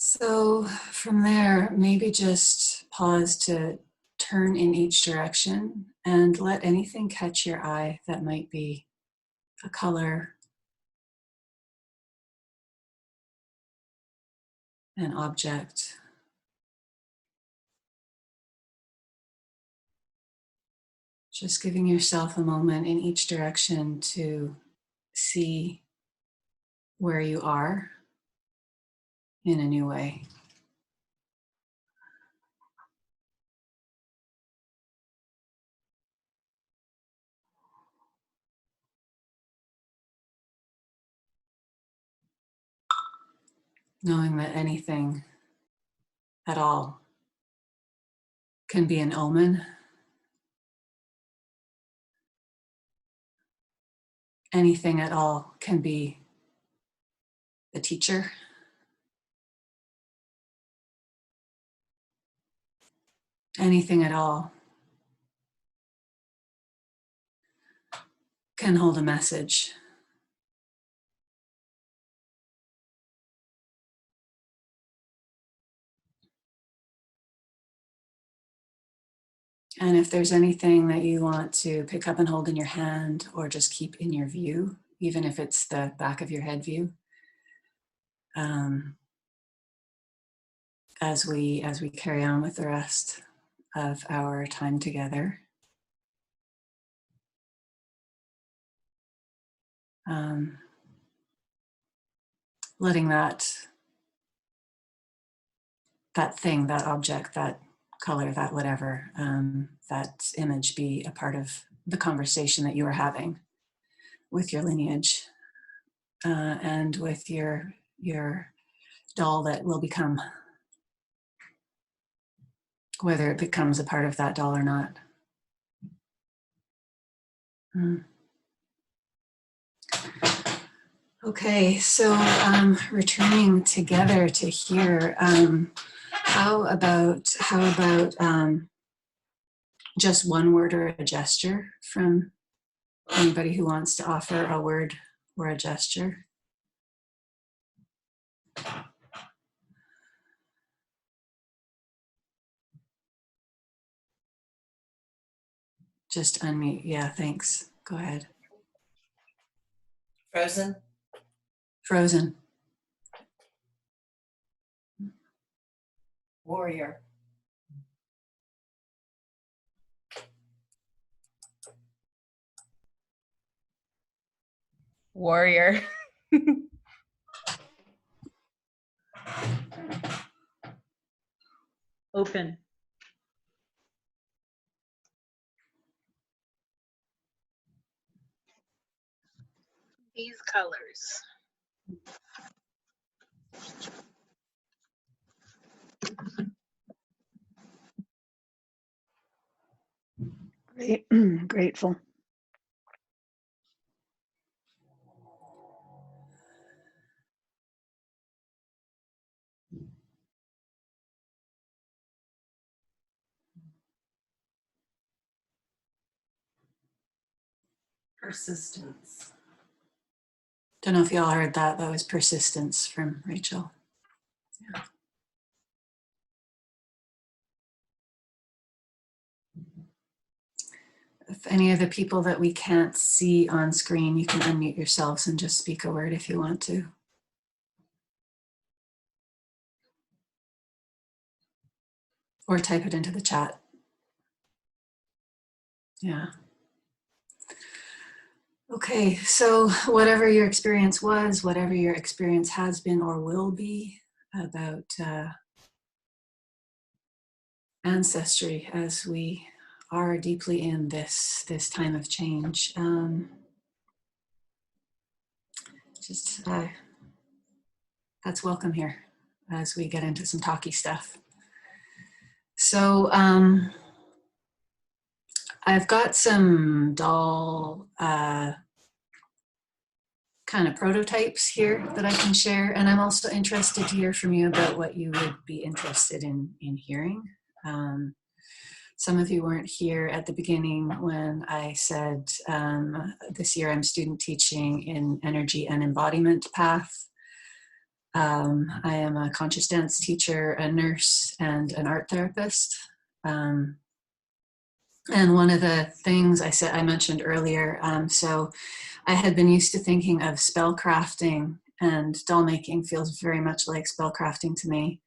So from there, maybe just pause to turn in each direction and let anything catch your eye that might be a color, an object. Just giving yourself a moment in each direction to see where you are in a new way. Knowing that anything at all can be an omen. Anything at all can be a teacher. Anything at all can hold a message. And if there's anything that you want to pick up and hold in your hand or just keep in your view, even if it's the back of your head view, as we carry on with the rest of our time together, letting that thing, that object, that color, that whatever, that image be a part of the conversation that you are having with your lineage and with your doll that will become, whether it becomes a part of that doll or not. Okay, so returning together to here, how about just one word or a gesture from anybody who wants to offer a word or a gesture? Just unmute. Yeah, thanks. Go ahead. Frozen. Frozen. Warrior. Warrior. Open. These colors. Grateful. Persistence. Don't know if y'all heard that. That was persistence from Rachel. Yeah. If any of the people that we can't see on screen, you can unmute yourselves and just speak a word if you want to. Or type it into the chat. Yeah. Okay, so whatever your experience was, whatever your experience has been or will be about ancestry as we are deeply in this time of change. That's welcome here as we get into some talky stuff. So I've got some doll kind of prototypes here that I can share, and I'm also interested to hear from you about what you would be interested in hearing. Some of you weren't here at the beginning when I said this year I'm student teaching in energy and embodiment path. I am a conscious dance teacher, a nurse, and an art therapist. And one of the things I mentioned earlier, so I had been used to thinking of spell crafting, and doll making feels very much like spell crafting to me.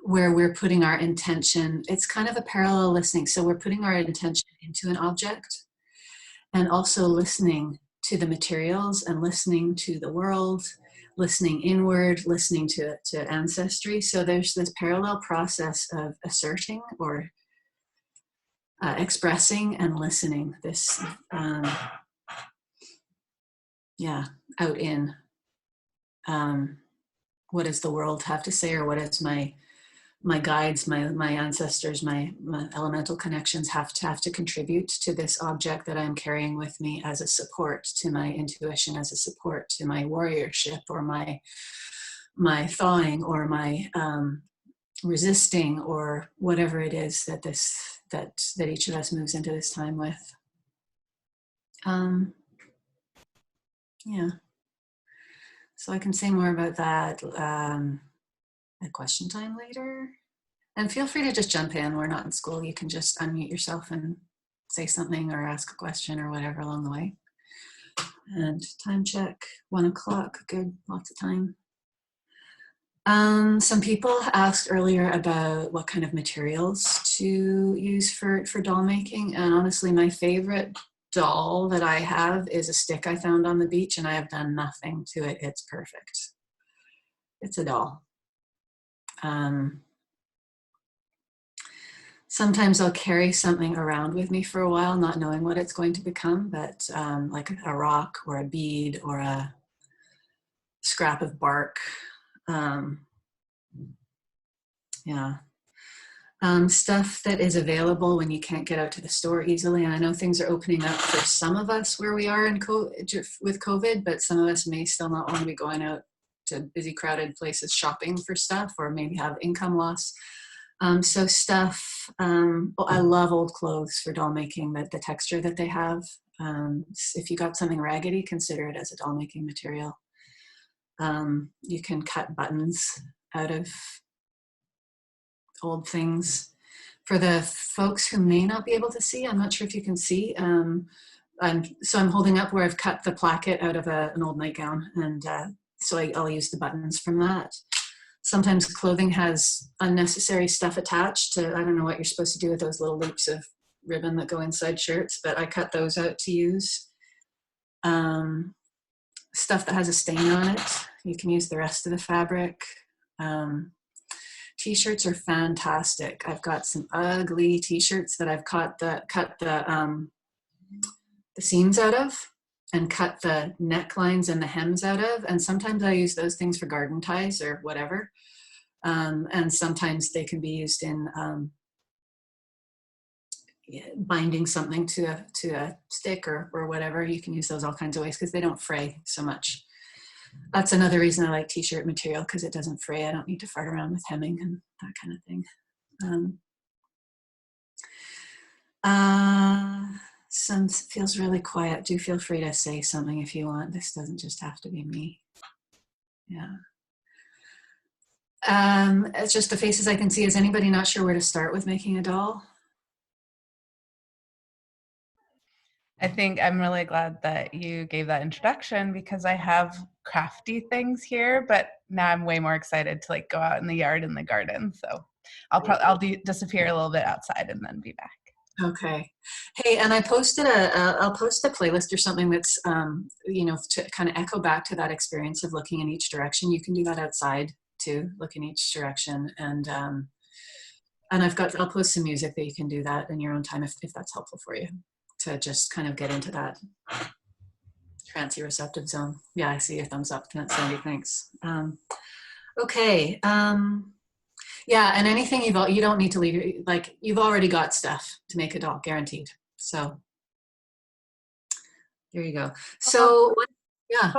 Where we're putting our intention, it's kind of a parallel listening. So we're putting our intention into an object and also listening to the materials and listening to the world, listening inward, listening to ancestry. So there's this parallel process of asserting or expressing and listening. This, out in. What does the world have to say, or what is my guides, my ancestors, my elemental connections have to contribute to this object that I'm carrying with me as a support to my intuition, as a support to my warriorship, or my thawing, or my resisting, or whatever it is that that each of us moves into this time with. Yeah. So I can say more about that at question time later. And feel free to just jump in. We're not in school. You can just unmute yourself and say something or ask a question or whatever along the way. And time check, 1 o'clock, good, lots of time. Some people asked earlier about what kind of materials to use for doll making. And honestly, my favorite doll that I have is a stick I found on the beach, and I have done nothing to it. It's perfect. It's a doll. Sometimes I'll carry something around with me for a while, not knowing what it's going to become, but like a rock or a bead or a scrap of bark. Stuff that is available when you can't get out to the store easily. And I know things are opening up for some of us where we are with COVID, but some of us may still not want to be going out to busy, crowded places shopping for stuff, or maybe have income loss. So stuff, I love old clothes for doll making, the texture that they have. If you got something raggedy, consider it as a doll making material. You can cut buttons out of old things. For the folks who may not be able to see, I'm not sure if you can see, I'm holding up where I've cut the placket out of an old nightgown, and so I'll use the buttons from that. Sometimes clothing has unnecessary stuff attached to, I don't know what you're supposed to do with those little loops of ribbon that go inside shirts, but I cut those out to use. Stuff that has a stain on it, you can use the rest of the fabric. T-shirts are fantastic. I've got some ugly T-shirts that I've cut the seams out of, and cut the necklines and the hems out of. And sometimes I use those things for garden ties or whatever. And sometimes they can be used in binding something to a stick or whatever. You can use those all kinds of ways because they don't fray so much. That's another reason I like T-shirt material, because it doesn't fray. I don't need to fart around with hemming and that kind of thing. Some feels really quiet. Do feel free to say something if you want. This doesn't just have to be me. Yeah. It's just the faces I can see. Is anybody not sure where to start with making a doll? I think I'm really glad that you gave that introduction, because I have crafty things here, but now I'm way more excited to like go out in the yard and the garden. So I'll disappear a little bit outside and then be back. Okay. Hey, and I'll post a playlist or something that's, to kind of echo back to that experience of looking in each direction. You can do that outside too, look in each direction. And I'll post some music that you can do that in your own time if that's helpful for you, to just kind of get into that trancy receptive zone. Yeah, I see your thumbs up, Sandy, thanks. Okay. Yeah, and anything you don't need to leave, like you've already got stuff to make a doll, guaranteed. So there you go. So yeah.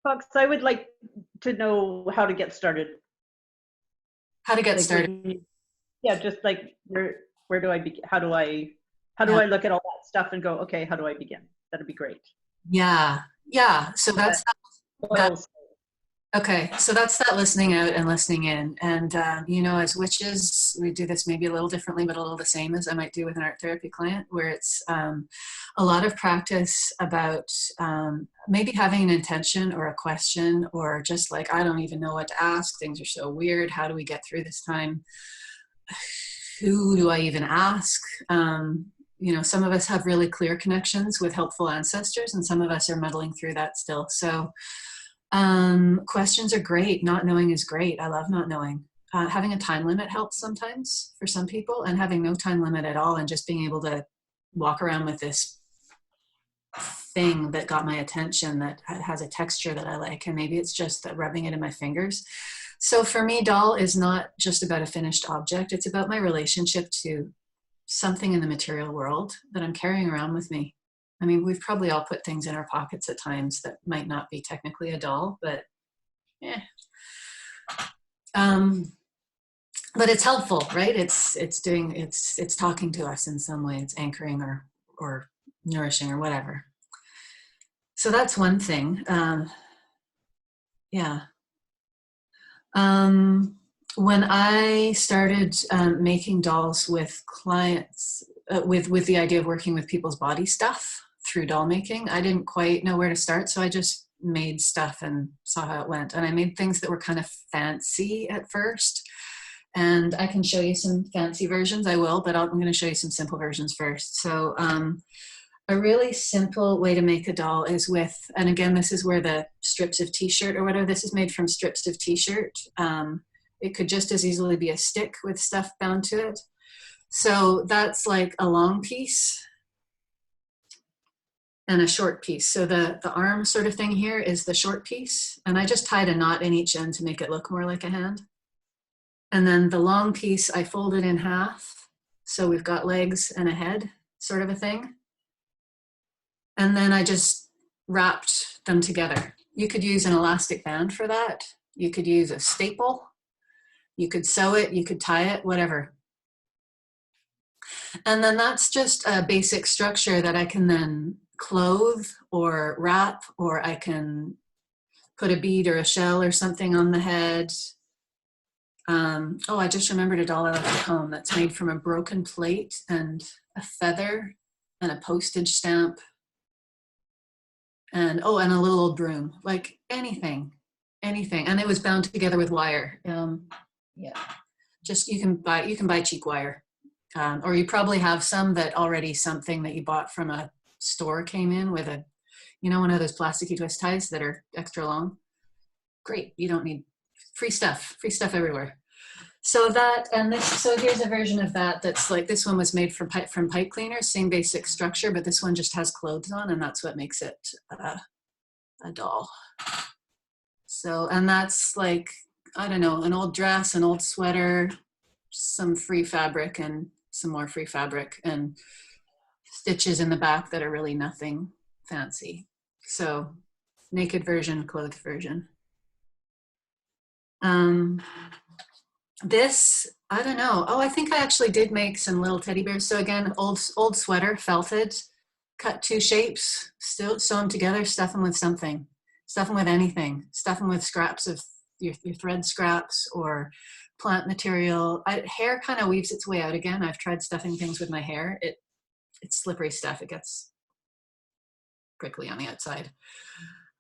Fox, I would like to know how to get started. How to get started? Yeah, just like where do I begin? How do I look at all that stuff and go, okay, how do I begin? That'd be great. Yeah. Yeah, so that's that. Well, Okay, so that's that listening out and listening in. And, you know, as witches, we do this maybe a little differently, but a little the same as I might do with an art therapy client, where it's a lot of practice about maybe having an intention or a question, or just like, I don't even know what to ask. Things are so weird. How do we get through this time? Who do I even ask? You know, some of us have really clear connections with helpful ancestors, and some of us are muddling through that still. So, questions are great. Not knowing is great. I love not knowing. Having a time limit helps sometimes for some people, and having no time limit at all and just being able to walk around with this thing that got my attention that has a texture that I like, and maybe it's just that rubbing it in my fingers. So for me, doll is not just about a finished object. It's about my relationship to something in the material world that I'm carrying around with me. I mean, we've probably all put things in our pockets at times that might not be technically a doll, but yeah. But it's helpful, right? It's talking to us in some way. It's anchoring or nourishing or whatever. So that's one thing. Yeah. When I started making dolls with clients, with the idea of working with people's body stuff through doll making, I didn't quite know where to start, so I just made stuff and saw how it went. And I made things that were kind of fancy at first. And I can show you some fancy versions, I will, but I'm going to show you some simple versions first. So a really simple way to make a doll is with, and again, this is where the strips of t-shirt or whatever, this is made from strips of t-shirt. It could just as easily be a stick with stuff bound to it. So that's like a long piece and a short piece. So the arm sort of thing here is the short piece. And I just tied a knot in each end to make it look more like a hand. And then the long piece, I folded in half. So we've got legs and a head, sort of a thing. And then I just wrapped them together. You could use an elastic band for that. You could use a staple. You could sew it, you could tie it, whatever. And then that's just a basic structure that I can then clothe or wrap, or I can put a bead or a shell or something on the head. Oh, I just remembered a doll I left at home that's made from a broken plate and a feather and a postage stamp. And oh, and a little old broom, like anything. And it was bound together with wire. Yeah, just you can buy cheap wire, or you probably have some that already something that you bought from a store came in with a, you know, one of those plasticky twist ties that are extra long. Great, you don't need free stuff everywhere. So that, and this, so here's a version of that that's like, this one was made from pipe cleaners, same basic structure, but this one just has clothes on, and that's what makes it a doll. So, and that's like, I don't know, an old dress, an old sweater, some free fabric and some more free fabric, and stitches in the back that are really nothing fancy. So naked version, clothed version. This, I don't know. Oh, I think I actually did make some little teddy bears. So again, old sweater, felted, cut two shapes, still sew them together, stuff them with something, stuff them with anything, stuff them with scraps of your thread scraps or plant material. Hair kind of weaves its way out again. I've tried stuffing things with my hair. It's slippery stuff. It gets prickly on the outside.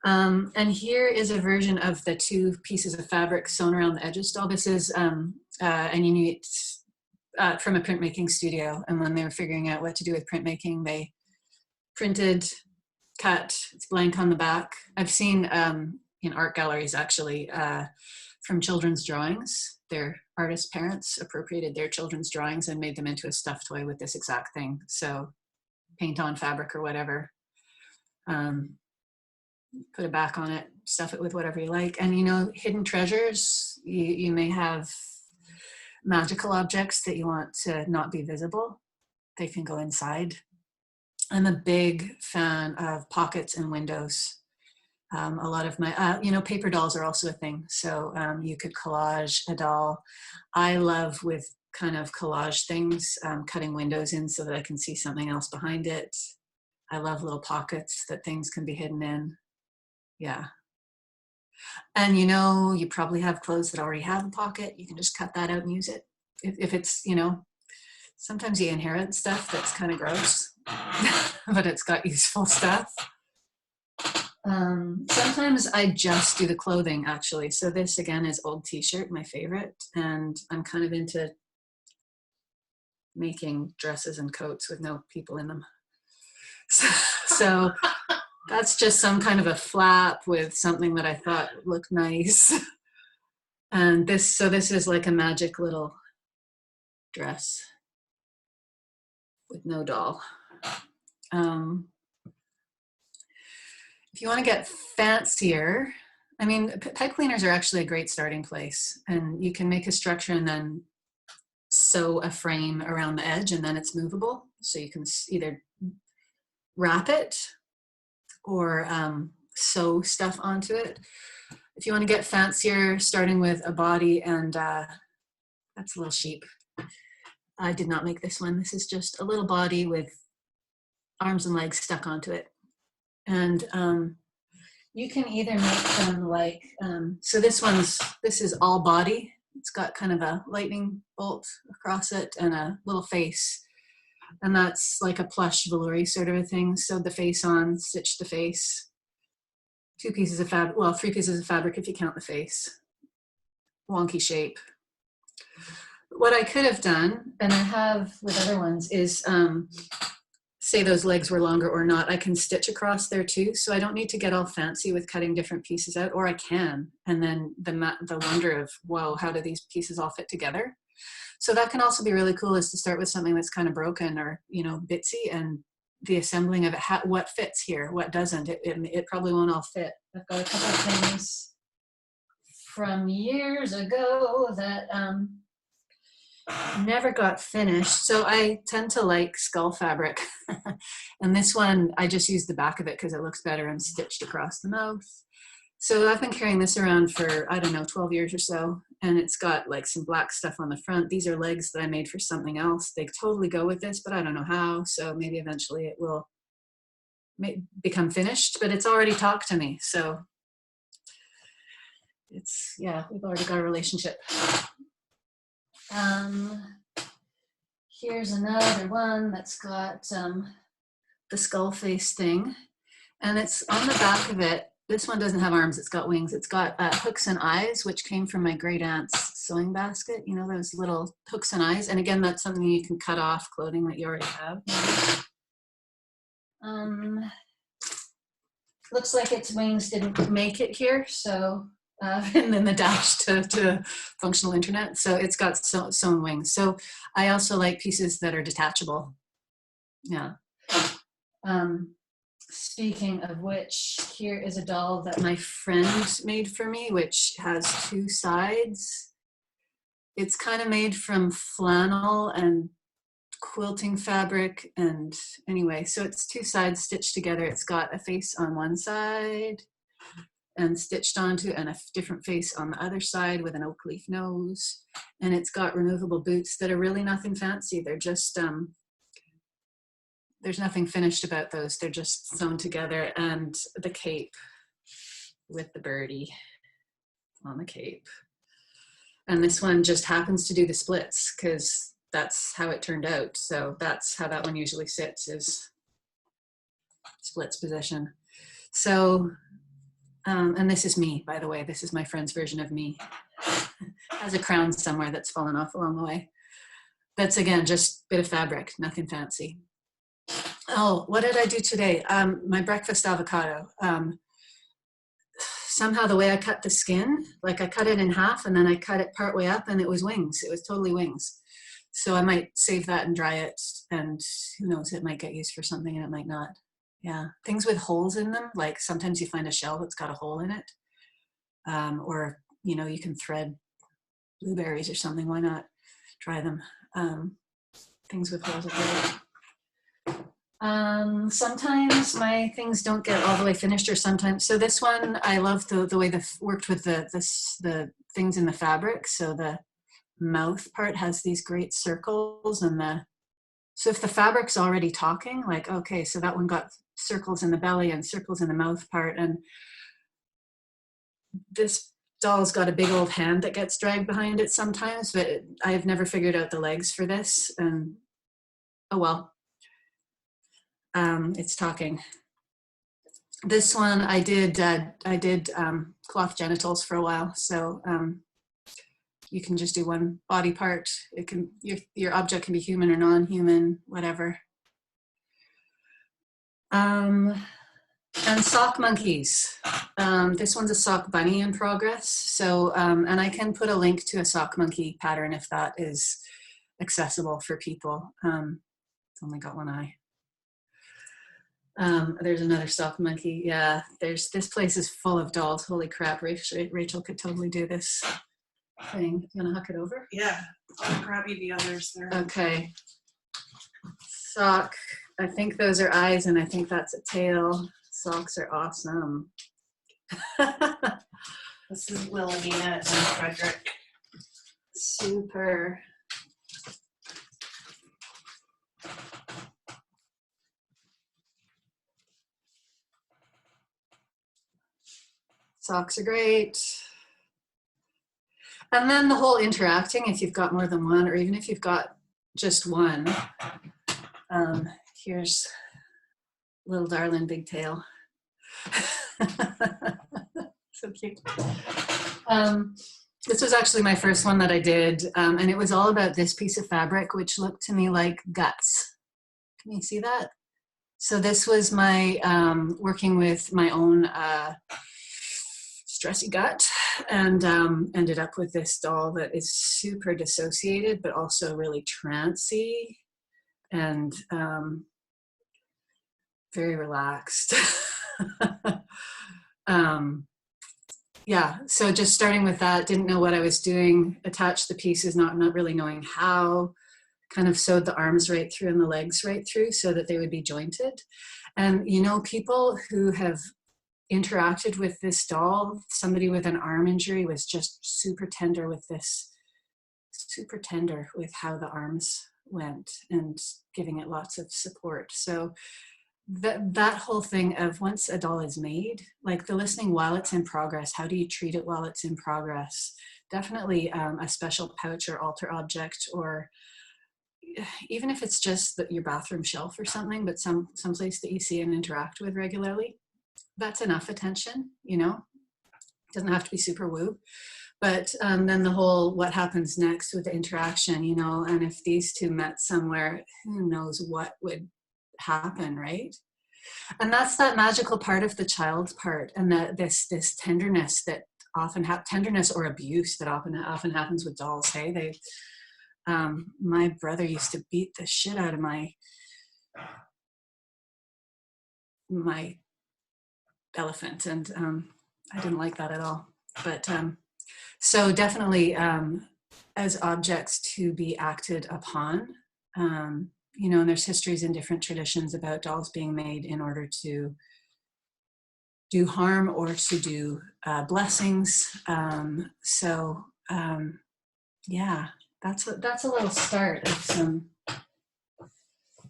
And here is a version of the two pieces of fabric sewn around the edges doll. This is an Inuit from a printmaking studio. And when they were figuring out what to do with printmaking, they printed, cut, it's blank on the back. I've seen in art galleries actually from children's drawings. Their artist parents appropriated their children's drawings and made them into a stuffed toy with this exact thing. So paint on fabric or whatever. Put a back on it, stuff it with whatever you like. And you know, hidden treasures, you may have magical objects that you want to not be visible. They can go inside. I'm a big fan of pockets and windows. A lot of my, you know, paper dolls are also a thing. So you could collage a doll. I love with kind of collage things, cutting windows in so that I can see something else behind it. I love little pockets that things can be hidden in. Yeah. And you know, you probably have clothes that already have a pocket. You can just cut that out and use it. If it's, you know, sometimes you inherit stuff that's kind of gross, but it's got useful stuff. Sometimes I just do the clothing, actually. So this again is old t-shirt, my favorite, and I'm kind of into making dresses and coats with no people in them. So that's just some kind of a flap with something that I thought looked nice. And this is like a magic little dress with no doll. If you want to get fancier, I mean, pipe cleaners are actually a great starting place, and you can make a structure and then sew a frame around the edge, and then it's movable. So you can either wrap it or sew stuff onto it. If you want to get fancier, starting with a body, and that's a little sheep. I did not make this one. This is just a little body with arms and legs stuck onto it. And you can either make them like, so this is all body. It's got kind of a lightning bolt across it and a little face. And that's like a plush velour sort of a thing. Sewed the face on, stitched the face. 2 pieces of fabric, well, 3 pieces of fabric if you count the face. Wonky shape. What I could have done, and I have with other ones, is say those legs were longer or not, I can stitch across there too. So I don't need to get all fancy with cutting different pieces out, or I can. And then the wonder of, whoa, how do these pieces all fit together? So that can also be really cool, is to start with something that's kind of broken or, you know, bitsy, and the assembling of it, what fits here, what doesn't. It probably won't all fit. I've got a couple of things from years ago that never got finished. So I tend to like skull fabric. And this one, I just used the back of it because it looks better and stitched across the mouth. So I've been carrying this around for, I don't know, 12 years or so. And it's got like some black stuff on the front. These are legs that I made for something else. They totally go with this, but I don't know how. So maybe eventually it will become finished, but it's already talked to me. So it's, yeah, we've already got a relationship. Here's another one that's got the skull face thing, and it's on the back of it. This one doesn't have arms, it's got wings. It's got hooks and eyes, which came from my great aunt's sewing basket, you know, those little hooks and eyes. And again, that's something you can cut off clothing that you already have. Looks like its wings didn't make it here, so and then the dash to functional internet. So it's got sewn wings. So I also like pieces that are detachable. Yeah. Speaking of which, here is a doll that my friend made for me, which has 2 sides. It's kind of made from flannel and quilting fabric, and anyway, so it's 2 sides stitched together. It's got a face on one side and stitched onto, and a different face on the other side with an oak leaf nose. And it's got removable boots that are really nothing fancy. They're just, there's nothing finished about those. They're just sewn together, and the cape with the birdie on the cape. And this one just happens to do the splits because that's how it turned out. So that's how that one usually sits, is splits position. So, and this is me, by the way. This is my friend's version of me. Has a crown somewhere that's fallen off along the way. That's, again, just a bit of fabric, nothing fancy. Oh, what did I do today? My breakfast avocado. Somehow the way I cut the skin, like I cut it in half and then I cut it part way up and it was wings. It was totally wings. So I might save that and dry it, and who knows, it might get used for something and it might not. Yeah, things with holes in them, like sometimes you find a shell that's got a hole in it. Or, you know, you can thread blueberries or something, why not try them? Things with holes are great. Sometimes my things don't get all the way finished, or sometimes, so this one, I love the way the worked with the things in the fabric. So the mouth part has these great circles, and so if the fabric's already talking, like, okay, so that one got circles in the belly and circles in the mouth part, and this doll's got a big old hand that gets dragged behind it sometimes, but I've never figured out the legs for this. And oh well, it's talking. This one I did cloth genitals for a while, so you can just do one body part. It can your object can be human or non-human, whatever. And sock monkeys. This one's a sock bunny in progress. So, and I can put a link to a sock monkey pattern if that is accessible for people. It's only got one eye. There's another sock monkey. Yeah, this place is full of dolls. Holy crap, Rachel could totally do this thing. You wanna huck it over? Yeah, I'll grab you the others there. Okay. Sock. I think those are eyes and I think that's a tail. Socks are awesome. This is Wilhelmina and Frederick. Super. Socks are great. And then the whole interacting, if you've got more than one, or even if you've got just one. Here's little darling big tail. So cute. This was actually my first one that I did, and it was all about this piece of fabric, which looked to me like guts. Can you see that? So this was my working with my own stressy gut, and ended up with this doll that is super dissociated, but also really trancy and very relaxed. Yeah, so just starting with that, didn't know what I was doing, attached the pieces, not really knowing how, kind of sewed the arms right through and the legs right through so that they would be jointed. And you know, people who have interacted with this doll, somebody with an arm injury was just super tender with this, super tender with how the arms went and giving it lots of support. So that whole thing of once a doll is made, like the listening while it's in progress, how do you treat it while it's in progress? Definitely a special pouch or altar object, or even if it's just your bathroom shelf or something, but some place that you see and interact with regularly, that's enough attention, you know? It doesn't have to be super woo. But then the whole what happens next with the interaction, you know, and if these two met somewhere, who knows what would happen, right? And that's that magical part of the child part, and that this tenderness that often tenderness or abuse that often happens with dolls. Hey, they my brother used to beat the shit out of my elephant, and I didn't like that at all. But so definitely as objects to be acted upon. You know, and there's histories in different traditions about dolls being made in order to do harm or to do blessings. Yeah, that's a little start of some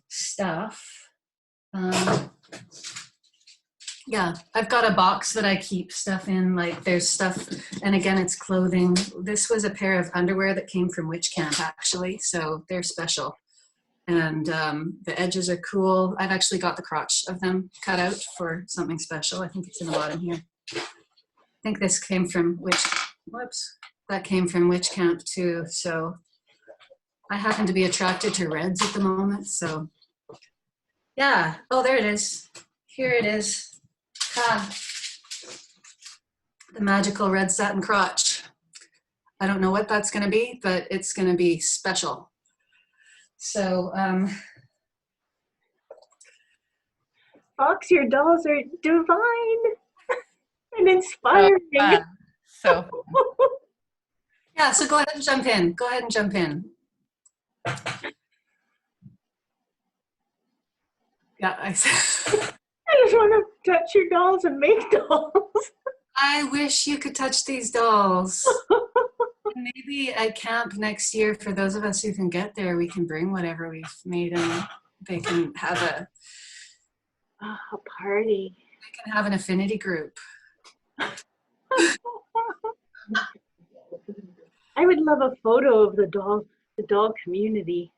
stuff. Yeah, I've got a box that I keep stuff in, like there's stuff, and again, it's clothing. This was a pair of underwear that came from witch camp, actually, so they're special. And the edges are cool. I've actually got the crotch of them cut out for something special. I think it's in the bottom here. I think this came from that came from witch camp too. So I happen to be attracted to reds at the moment, so yeah. Oh, there it is. Here it is. The magical red satin crotch. I don't know what that's going to be, but it's going to be special. So, Fox, your dolls are divine and inspiring. So yeah, so go ahead and jump in. Go ahead and jump in. Yeah, I just want to touch your dolls and make dolls. I wish you could touch these dolls. Maybe at camp next year, for those of us who can get there, we can bring whatever we've made and they can have a party. They can have an affinity group. I would love a photo of the doll community.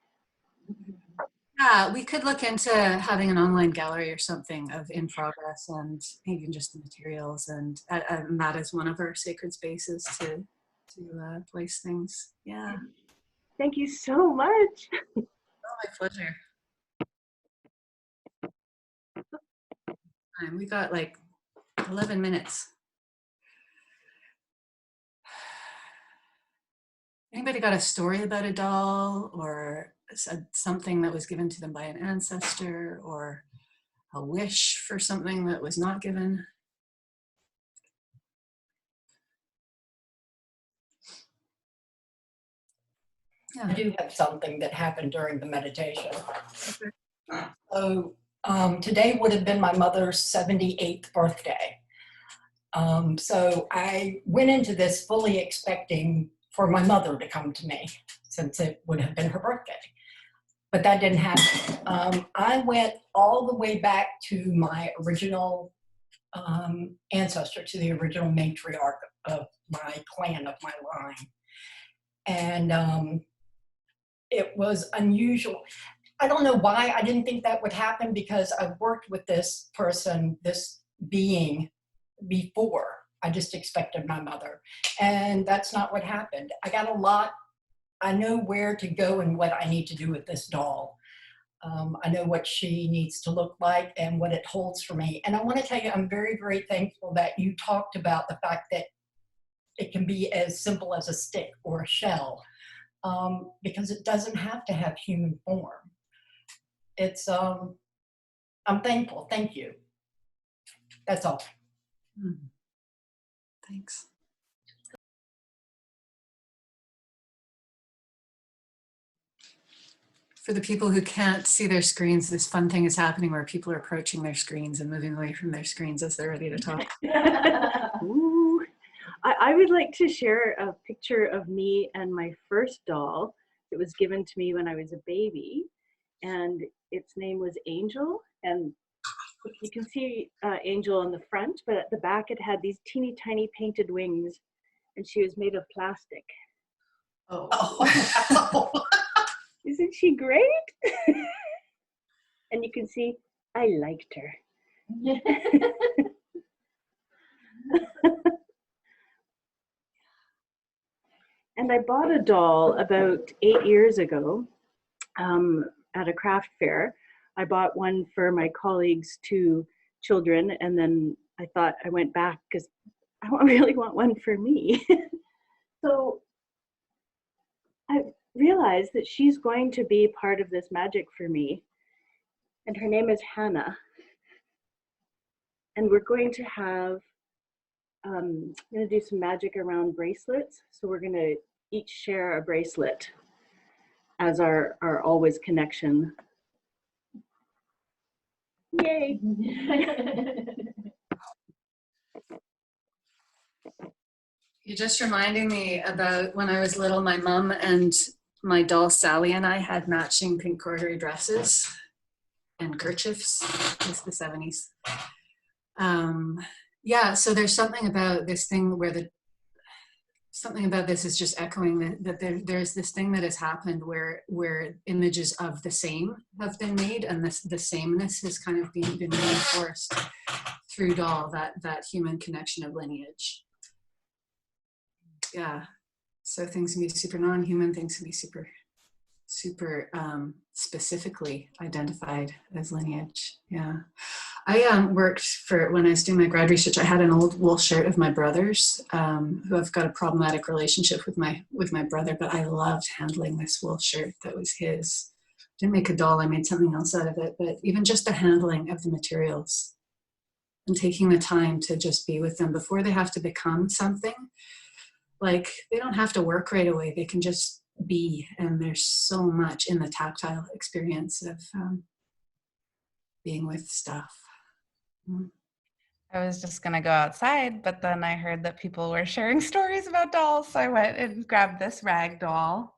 Yeah, we could look into having an online gallery or something of in progress and even just the materials, and that is one of our sacred spaces to place things. Yeah. Thank you so much. Oh, my pleasure. We got like 11 minutes. Anybody got a story about a doll or something that was given to them by an ancestor, or a wish for something that was not given? I do have something that happened during the meditation. So today would have been my mother's 78th birthday. So I went into this fully expecting for my mother to come to me, since it would have been her birthday. But that didn't happen. I went all the way back to my original ancestor, to the original matriarch of my clan, of my line. And it was unusual. I don't know why I didn't think that would happen, because I've worked with this person, this being, before. I just expected my mother, and that's not what happened. I got a lot. I know where to go and what I need to do with this doll. I know what she needs to look like and what it holds for me. And I want to tell you, I'm very, very thankful that you talked about the fact that it can be as simple as a stick or a shell, because it doesn't have to have human form. It's, I'm thankful. Thank you. That's all. Thanks. For the people who can't see their screens, this fun thing is happening where people are approaching their screens and moving away from their screens as they're ready to talk. Ooh. I would like to share a picture of me and my first doll. It was given to me when I was a baby, and its name was Angel. And you can see Angel on the front, but at the back it had these teeny tiny painted wings, and she was made of plastic. Oh. Isn't she great? And you can see I liked her. And I bought a doll about 8 years ago at a craft fair. I bought one for my colleagues' 2 children, and then I thought I went back because I really want one for me. So I realized that she's going to be part of this magic for me, and her name is Hannah. And we're going to have, I'm going to do some magic around bracelets. So we're going to each share a bracelet as our always connection. Yay! You're just reminding me about when I was little, my mom and my doll Sally and I had matching pink corduroy dresses and kerchiefs. It's the 70s. Yeah, so there's something about this thing where something about this is just echoing that there's this thing that has happened where images of the same have been made, and the sameness has kind of been reinforced through doll, that human connection of lineage. Yeah, so things can be super non-human, things can be super specifically identified as lineage. Yeah, I worked for, when I was doing my grad research, I had an old wool shirt of my brother's, who I've got a problematic relationship with my brother, but I loved handling this wool shirt that was his. Didn't make a doll, I made something else out of it, but even just the handling of the materials and taking the time to just be with them before they have to become something. Like, they don't have to work right away, they can just be, and there's so much in the tactile experience of being with stuff. I was just gonna go outside, but then I heard that people were sharing stories about dolls, so I went and grabbed this rag doll,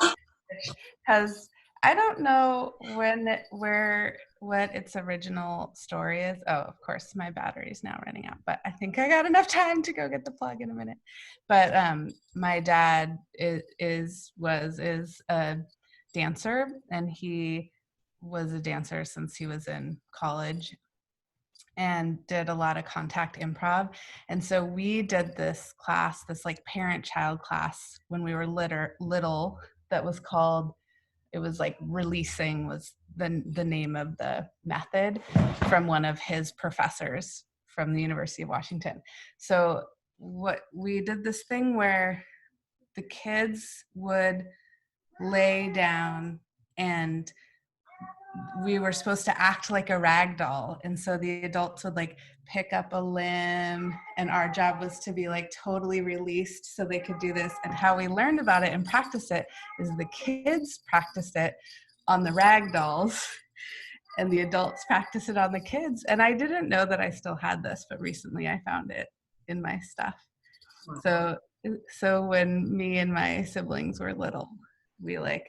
which has I don't know what its original story is. Oh, of course, my battery's now running out, but I think I got enough time to go get the plug in a minute. But my dad is a dancer, and he was a dancer since he was in college and did a lot of contact improv. And so we did this class, this like parent-child class when we were little that was called, it was like releasing was the name of the method from one of his professors from the University of Washington. So what we did this thing where the kids would lay down and we were supposed to act like a rag doll. And so the adults would like pick up a limb and our job was to be like totally released so they could do this. And how we learned about it and practiced it is the kids practiced it on the rag dolls and the adults practiced it on the kids. And I didn't know that I still had this, but recently I found it in my stuff. So when me and my siblings were little, we like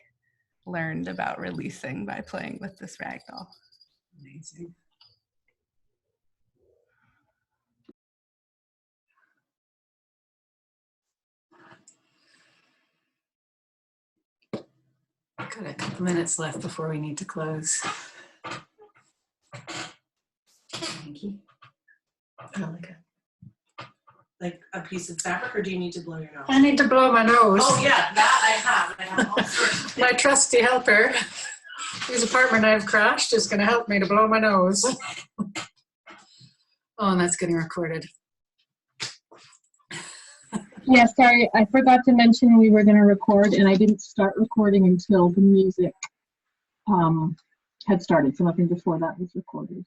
learned about releasing by playing with this rag doll. Amazing. Got a couple minutes left before we need to close. Thank you. Like a piece of fabric, or do you need to blow your nose? I need to blow my nose. Oh yeah, that I have. I have all sorts of My trusty helper, whose apartment I've crashed, is going to help me to blow my nose. Oh, and that's getting recorded. Yeah, sorry, I forgot to mention we were going to record, and I didn't start recording until the music had started, so nothing before that was recorded.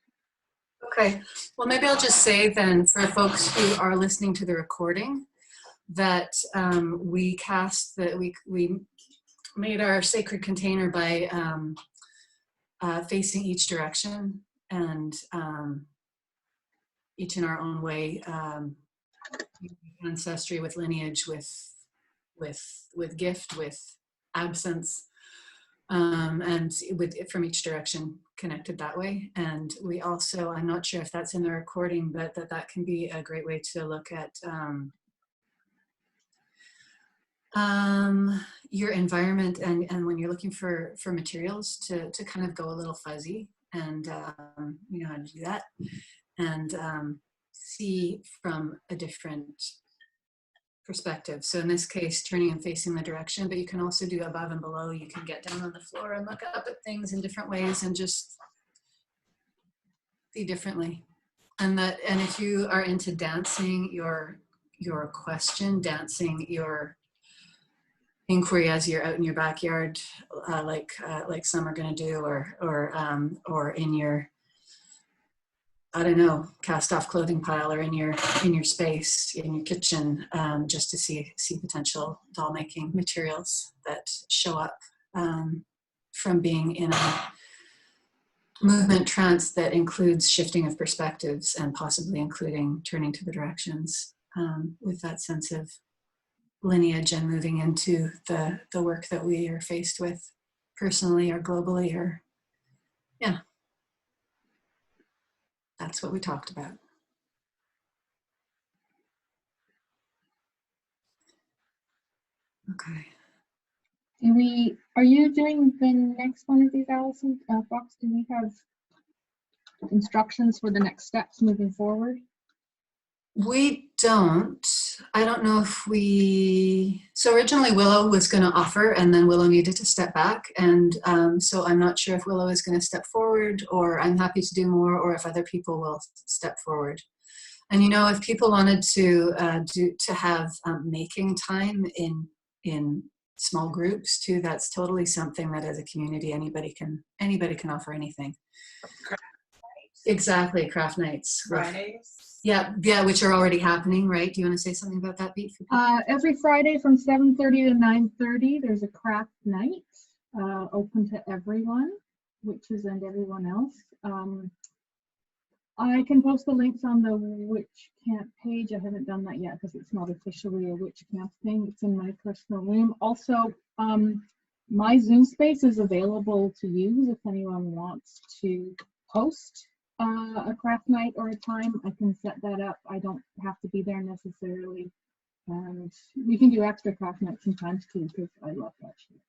Okay, well, maybe I'll just say then for folks who are listening to the recording that we made our sacred container by facing each direction and each in our own way, ancestry, with lineage, with gift, with absence, and from each direction connected that way. And we also, I'm not sure if that's in the recording, but that can be a great way to look at your environment, and when you're looking for materials to kind of go a little fuzzy, and you know how to do that, and see from a different perspective. So in this case, turning and facing the direction, but you can also do above and below. You can get down on the floor and look up at things in different ways and just see differently. And if you are into dancing your question, dancing your inquiry as you're out in your backyard, like some are going to do, or in your, I don't know, cast off clothing pile, or in your space, in your kitchen, just to see potential doll making materials that show up from being in a movement trance that includes shifting of perspectives and possibly including turning to the directions, with that sense of lineage and moving into the work that we are faced with personally or globally, or yeah. That's what we talked about. Okay. Are you doing the next one of these, Allison? Fox, do we have instructions for the next steps moving forward? We don't. I don't know if so originally Willow was going to offer, and then Willow needed to step back. And so I'm not sure if Willow is going to step forward, or I'm happy to do more, or if other people will step forward. And, you know, if people wanted to have making time in small groups too, that's totally something that as a community, anybody can offer anything. Exactly. Craft nights. Fridays. Yeah, which are already happening, right? Do you want to say something about that, Beat? Every Friday from 7:30 to 9:30, there's a craft night open to everyone, witches and everyone else. I can post the links on the Witch Camp page. I haven't done that yet because it's not officially a Witch Camp thing. It's in my personal room. Also, My Zoom space is available to use if anyone wants to host a craft night or a time. I can set that up. I don't have to be there necessarily. And we can do extra craft nights sometimes too, because I love that shit.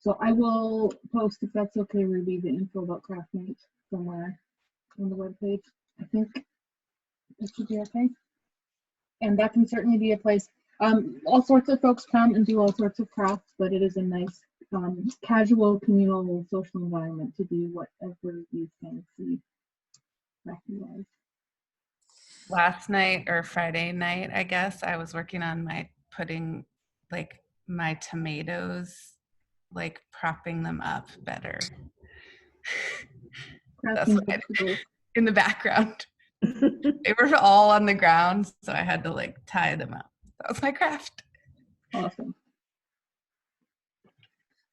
So I will post, if that's okay, Ruby, the info about craft night somewhere on the webpage. I think that should be okay. And that can certainly be a place. All sorts of folks come and do all sorts of crafts, but it is a nice casual, communal, social environment to do whatever you fancy crafting-wise. Last night or Friday night, I guess, I was working on putting like my tomatoes, like propping them up better. That's Crafting what I did vegetables. in the background. They were all on the ground, so I had to like tie them up. That was my craft. Awesome.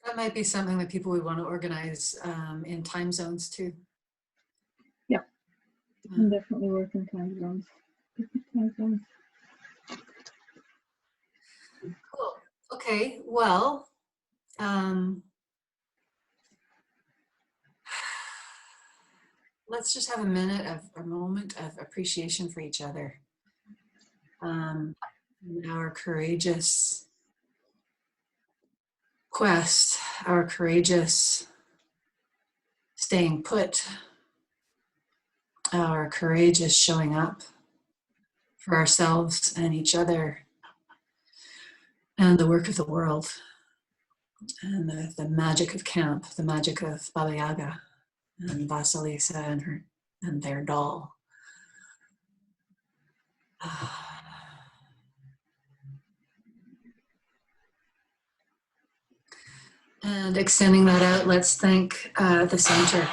That might be something that people would want to organize in time zones too. Yeah, I'm definitely working time zones. Different time zones. Cool. Okay, well, let's just have a moment of appreciation for each other. And our courageous quest, our courageous staying put, our courageous showing up for ourselves and each other and the work of the world and the magic of camp, the magic of Baba Yaga and Vasilisa and their doll. And extending that out, let's thank the center,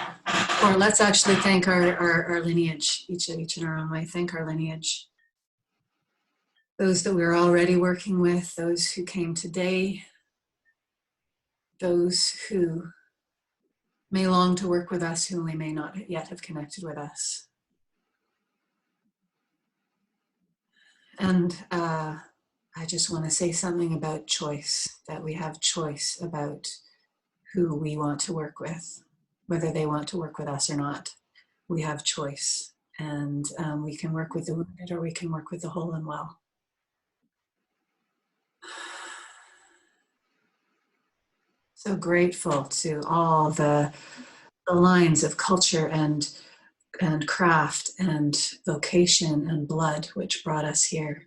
or let's actually thank our lineage, each in our own way. Thank our lineage. Those that we're already working with, those who came today, those who may long to work with us, who we may not yet have connected with us. And I just want to say something about choice, that we have choice about who we want to work with, whether they want to work with us or not. We have choice, and we can work with the wounded or we can work with the whole and well. So grateful to all the lines of culture and craft and vocation and blood which brought us here.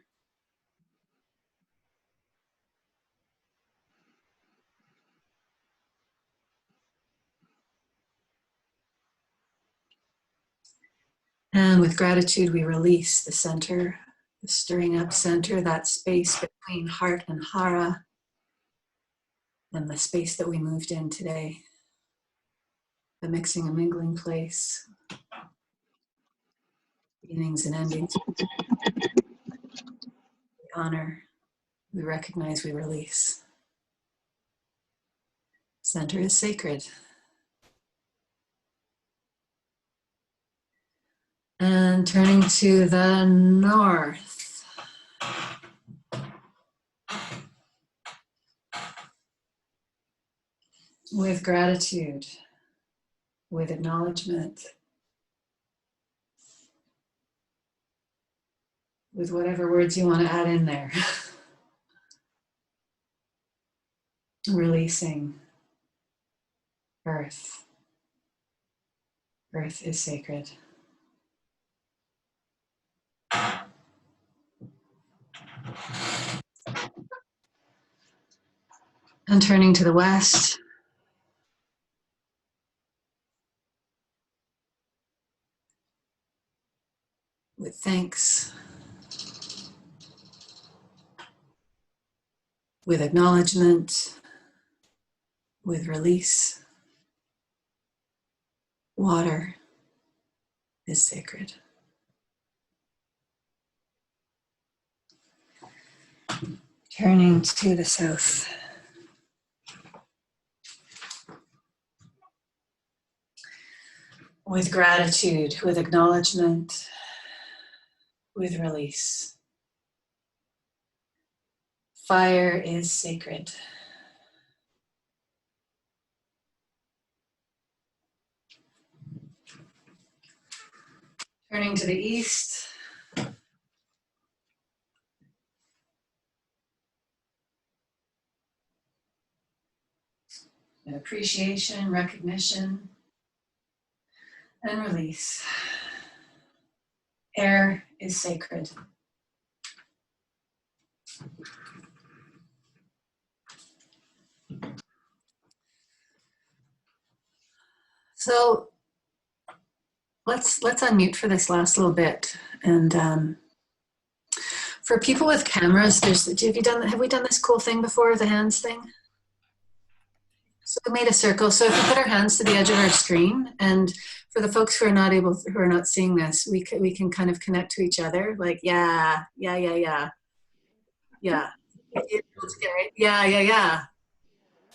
And with gratitude, we release the center, the stirring up center, that space between heart and hara, and the space that we moved in today, the mixing and mingling place, beginnings and endings. We honor, we recognize, we release. Center is sacred. And turning to the north. With gratitude, with acknowledgement, with whatever words you want to add in there. Releasing earth. Earth is sacred. And turning to the west. With thanks. With acknowledgement. With release. Water is sacred. Turning to the south. With gratitude, with acknowledgement, with release. Fire is sacred. Turning to the east. And appreciation, recognition, and release. Air is sacred. So let's unmute for this last little bit. And for people with cameras, have we done this cool thing before, the hands thing? So we made a circle. So if we put our hands to the edge of our screen, and for the folks who are not seeing this, we can kind of connect to each other, like yeah.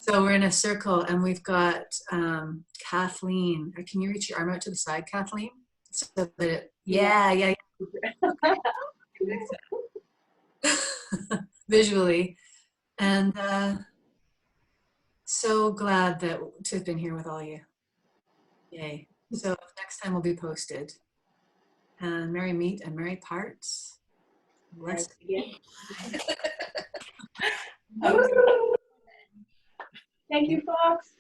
So we're in a circle, and we've got Kathleen. Can you reach your arm out to the side, Kathleen? So that it, yeah. Visually, and so glad to have been here with all you. Yay. So next time will be posted. And merry meet and merry parts. Let's Thank you, Fox.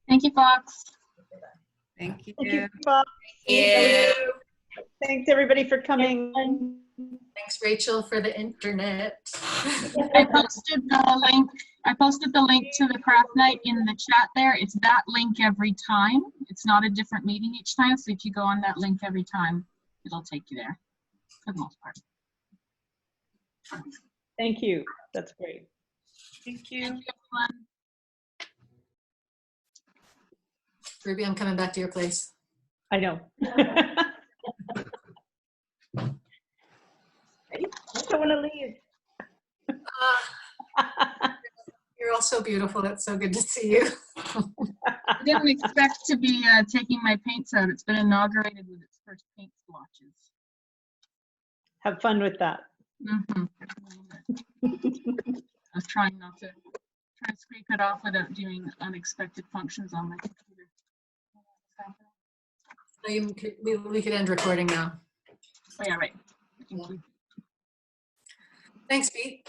Thank you, Fox. Thank you. Thank you, Fox. Yeah. Thanks everybody for coming. Thanks, Rachel, for the internet. I posted the link to the craft night in the chat there. It's that link every time. It's not a different meeting each time. So if you go on that link every time, it'll take you there for the most part. Thank you. That's great. Thank you. Thank you, everyone. Ruby, I'm coming back to your place. I know. I don't want to leave. You're all so beautiful. It's so good to see you. I didn't expect to be taking my paints out. It's been inaugurated with its first paint splotches. Have fun with that. I was trying not to scrape it off without doing unexpected functions on my computer. We could end recording now. Oh yeah, right. Thanks, Pete.